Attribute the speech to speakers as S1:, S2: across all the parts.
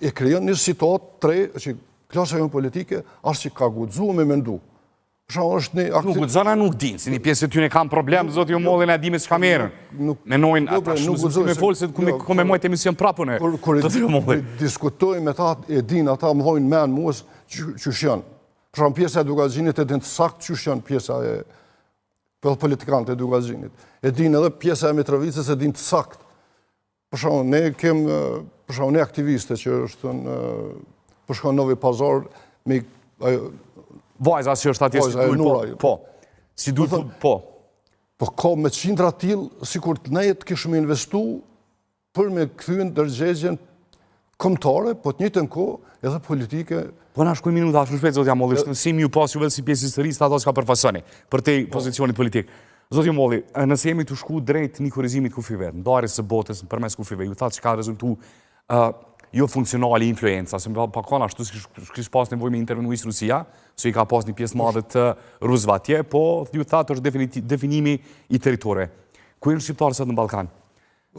S1: e krijon një situatë tre që klasa jonë politike as që ka guxuar me mendu.
S2: Nuk guxona nuk din, si një pjesë të tyre kanë problem, zoti ju mollin e dime çka merren. Menojnë ata shumë me folse ku me mojt emision prapun e.
S1: Kur diskutojmë me ta e din ata më thojnë men mua çush janë. Për shembull pjesa e Dugazhinit e din saktë çush janë pjesa e politikanët e Dugazhinit. E din edhe pjesa e Mitrovicës e din saktë. Për shembull ne aktivistë që është për shkon Novi Pazar me
S2: vajza që është atje si duhet, po. Si duhet, po.
S1: Po ka me qindra tillë, sikur të ne të kishim investu për me kthyen ndërgjegjen kombëtare, po të njëjtën kohë edhe politike.
S2: Po na shkojmë minuta shumë shpejt, zoti Amolli, shëndetësim ju pas juve si pjesë historisë ato që përfaqësoni për te pozicionit politik. Zoti Amolli, nëse jemi të shku drejt një kurrizimit kufive, ndarjes së botës përmes kufive, ju thatë që ka rezultu jo funksionali influenca, se pa kanë ashtu s'kish pas nevojë me intervenuis Rusia, se i ka pas një pjesë madhe të Rusëve atje, po ju thatë është definimi i territorëve. Ku janë shqiptarët sot në Ballkan?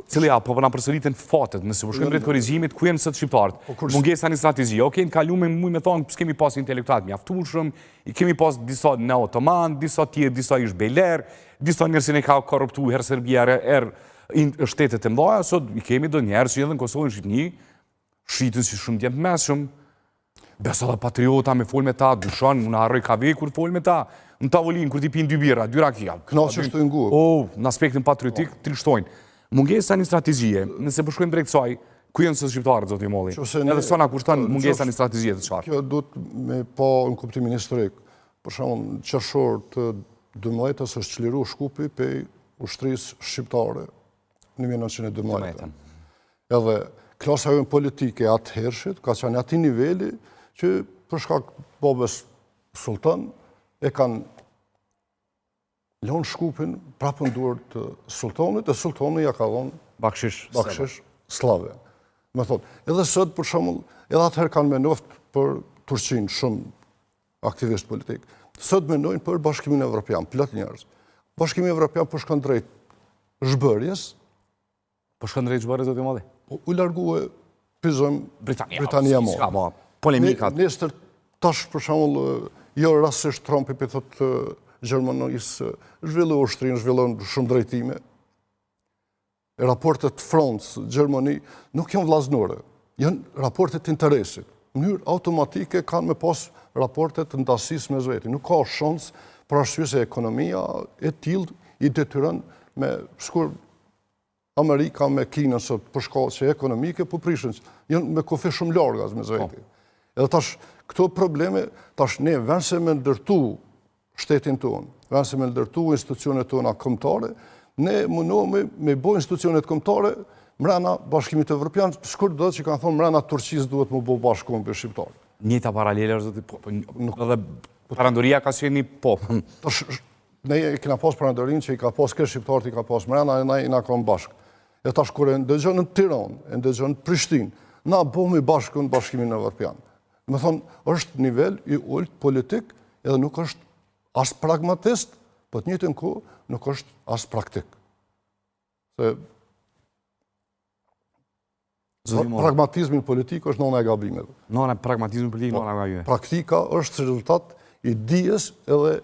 S2: Cili po na përsëritën fatet, nëse po shkojmë drejt korrigimit, ku janë sot shqiptarët? Mungesa një strategji. Okej, në kaluam me thonë s'kemi pas intelektual mjaftueshëm, i kemi pas disa në Otoman, disa tjerë, disa ish Bejler, disa njerëz që ka korruptuar herë Serbia, herë shtetet e mëdha, sot i kemi do njerëz që edhe në Kosovë, në Shqipëri, shitën si shumë djemë messhëm, besa dhe patriota me fol me ta, dushon, unë harroj kave kur fol me ta, në tavolinë, kur t'i pinë dy bira, dy rakia.
S1: Knaqë është të nguë.
S2: Në aspektin patriotik, trishtojnë. Mungesa një strategjie, nëse përshkojmë drejt saj, ku jenë së shqiptarët, zoti Molli? Edhe sona kushton mungesa një strategjie të qartë.
S1: Kjo duhet me pa në kuptimin historik. Për shembull, në qershor të 12-s është çliru Shkupi pe ushtrisë shqiptare në 1912. Edhe klasa jonë politike atëhershit ka qenë ati niveli që për shkak babës sultan e kanë lënë Shkupin prapë në duar të sultanit, e sultani ja ka dhënë bakshish slave. Me thonë, edhe sot për shembull, edhe atëherë kanë menoftë për Turqinë shumë aktivistë politik. Sot mendojnë për Bashkimin Evropian, plot njerëz. Bashkimi Evropian po shkon drejt zhbërjes.
S2: Po shkon drejt zhbërjes, zoti Molli?
S1: U largue Britania mo.
S2: Polemikat.
S1: Nesër tash për shembull, jo rastësisht Trumpi pe thotë Gjermanisë zhvilloi ushtrinë, zhvillon shumë drejtime. Raportet France-Gjermani nuk janë vllaznore, janë raportet interesit. Në mënyrë automatike kanë me pas raportet të ndasisë mes veti. Nuk ka shans për arsye se ekonomia e tillë i detyron me shkur Amerika me Kinën sot për shkallë ekonomike, po prishin janë me kufi shumë larg as mes veti. Edhe tash këto probleme tash ne vënë se me ndërtu shtetin tonë, vënë se me ndërtu institucionet tona kombëtare, ne mundohemi me bëj institucionet kombëtare mbrana Bashkimit Evropian, shkurt do që kanë thonë mbrana Turqisë duhet më bëj bashkëkombë për shqiptarët.
S2: Njëta paralele është edhe parandoria ka qenë po.
S1: Tash ne kena pas parandorinë që i ka pas kërë shqiptarët, i ka pas mbrana e na i na kanë bashkë. E tash kur e ndëgjon në Tiranë, e ndëgjon në Prishtinë, na bëhemi bashkë në Bashkimin Evropian. Me thonë, është nivel i ullt politik edhe nuk është as pragmatist, po të njëjtën kohë nuk është as praktik. Pragmatizmin politik është nëna e gabimeve.
S2: Nëna pragmatizmin politik, nëna e gabimeve.
S1: Praktika është rezultat i dijes edhe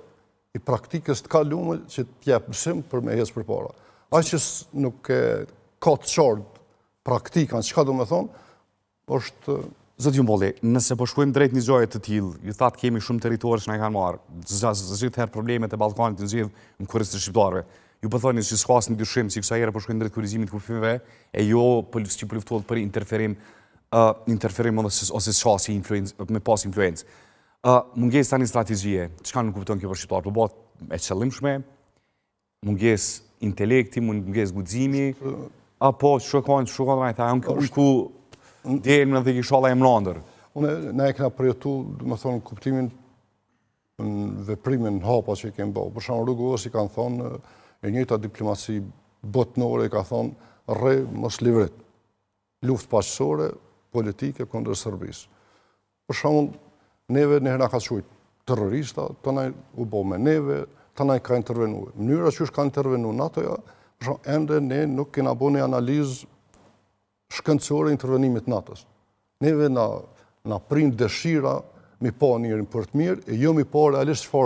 S1: i praktikës të kaluar që t'jep mësim për me ecë përpara. Ai që nuk ka të qartë praktikën, çka do të thonë, është
S2: Zoti Molli, nëse po shkojmë drejt një zgjaje të tillë, ju thatë kemi shumë territorë që na kanë marrë, zgjidh herë problemet e Ballkanit të nxjerr në kurriz të shqiptarëve. Ju po thoni se s'ka asnjë dyshim se kësaj herë po shkojmë drejt kurrizimit të kufijve e jo polici po luftohet për interferim ose shasi me pas influencë. Mungesa një strategjie, çka nuk kupton kjo për shqiptarët, po bëhet e qëllimshme, mungesë intelekti, mungesë guximi, apo shkon ata janë ku djelë në dhe kishala e mlandër.
S1: Ne e kena përjetu, dhe më thonë, kuptimin në veprimin në hapa që i kemë bëhë. Për shumë rrugës i kanë thonë, e njëta diplomaci botnore i ka thonë, rre mos livrit. Luft paqësore, politike, kundër Serbisë. Për shumë, neve nëherë nga ka qujtë terrorista, të naj u bo me neve, të naj ka intervenu. Mënyra që është ka intervenu NATO-ja, për shumë, ende ne nuk kena bo një analizë shkëndësore intervenimit NATO-s. neve na prind dëshira mi po njërin për të mirë, e jo mi po realisht çfarë